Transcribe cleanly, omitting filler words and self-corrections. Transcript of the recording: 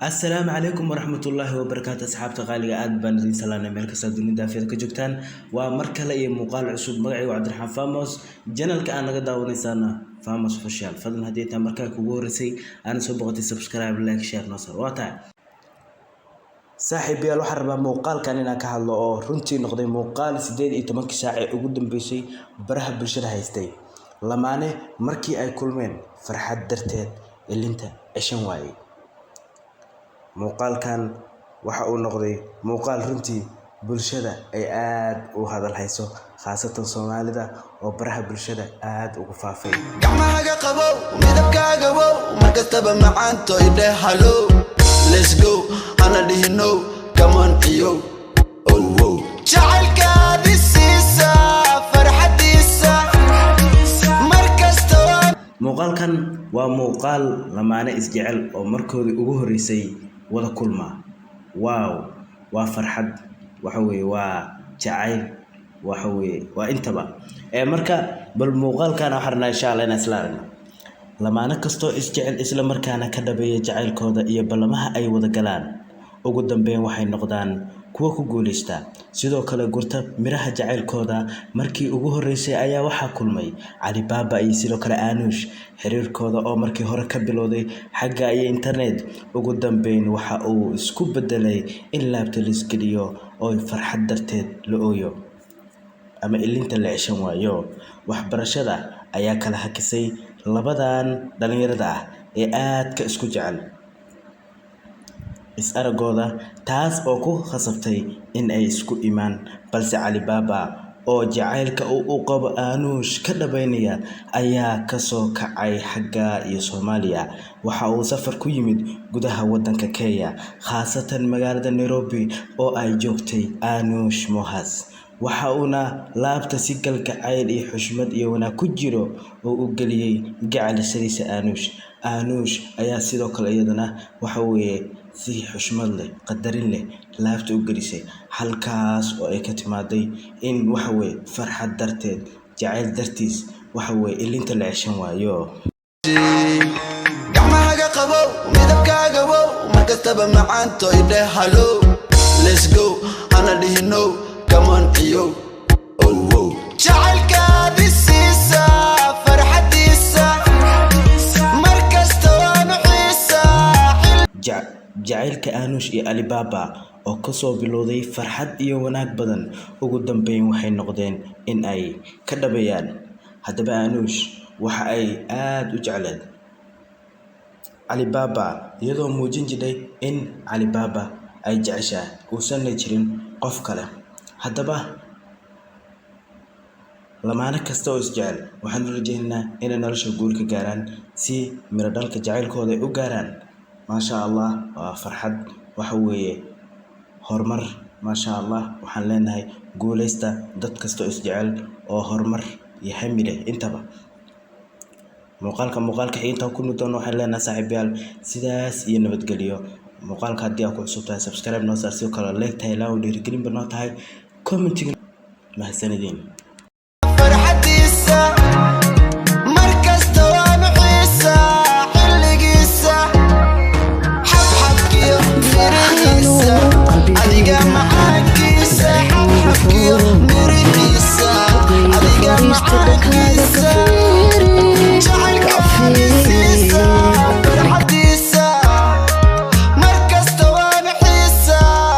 السلام عليكم ورحمة الله وبركاته أصحاب غالية آد بان سلامة ملك صدوني دافيد كجوكتان ومركلة إيه مقال عصود مقعي وعبد الرحمن فاموس جنال كأنا قد داونيسانا فاموس فشيال فضل هديتها مركلة كبورسي أنا سبقتي سبسكرايب لايك شير نصر واتع saaxiibayaal waxaan rabaa muuqaalkan inaan ka hadlo oo runtii noqday muuqaal 18 saac ugu dambeysay baraha bulshada haystay lamaane markii ay kulmeen farxad darteed ilinta cishan waayay muuqaalkan waxa uu noqday muuqaal runtii bulshada ay aad u hadal hayso khaasatan Soomaalida oo baraha bulshada aad ugu faafay gacmaha qabow midabkaaga wow markastaba macaanto idhe hello let's go ana dhihino come on yo oh oh jacaylka dhisiisa farxadiisa markasto muuqaalkan waa muuqaal lamaane isjecel oo markoodii ugu horeysay wada kulma waaw waa farxad waxa weeye waa jacayl waxa weeye waa intaba marka bal muuqaalkan waxaan insha Allah inaan isla aragno lamaane kasto isjecel isla markaana ka dhabeeya jacaylkooda iyo balamaha ay wada galaan ugu dambeyn waxay noqdaan kuwa ku guuleysta sidoo kale gurta miraha jacaylkooda markii ugu horeysay ayaa waxa kulmay Ali Baba iyo sidoo kale Anush xiriirkooda oo markii hore ka bilowday xagga ay internet ugu dambeyn waxa uu isku bedelay in laabta la iskaliyo oo farxad darteed la ooyo ama ilinta la cishan waayo waxbarashada ayaa kala hakisay labadan dhalinyarada ah ee aad ka isku jecel aragooda taas oo ku khasabtay in ay isku imaan balse Ali Baba oo jacaylka uu qabo Anush ka dhabeynaya ayaa ka soo kacay xagga iyo Soomaaliya waxa uu safar ku yimid gudaha wadanka Kenya khaasatan magaalada Nairobi oo ay joogtay Anush Mohas waxa uuna laabta si galgacayl iyo xushmad iyo wanaag ku jiro oo u galiyay gacalisiisa Anush ayaa sidoo kale iyadana waxa weeye si xushmad leh qadarin leh laabta u galisay halkaas oo ay ka timaaday in waxa weeye farxad darteed jacayl dartiis waxa weeye ilinta la cishan waayo gacmaha qabow midabkaaga wow markastaba macaanto idhe hello let's go ana dhihino come on yo oh oh jacaylka dhisiisa farxadiisa markasto aan xiisa jacaylka Anush iyo Ali Baba oo ka soo bilowday farxad iyo wanaag badan ugu dambeyn waxay noqdeen in ay ka dhabeeyaan hadaba Anush waxa ay aad u jecleed Ali Baba iyadoo muujin jiray in Ali Baba ay jeceshaa uusan jirin qof kale hadaba lamaane kasta oo isjecel waxaan rajaynaynaa inay nolosha guul ka gaaraan si miro dhalka jacaylkooda u gaaraan ما شاء الله فرحد وحوي هرمر ما شاء الله وحن لنا هاي قوليستا دت كستو اسجعل او هرمر يحمله انتبه مقالك حين تكونوا دون وحن لنا صاحبيال سداس ينبت قليو مقالك هدي اكو عصوبتها سبسكرايب نوصر سيو كلا ليك تاي لاو ديرقلين بنوت هاي كومنتين مع السندين فرحتي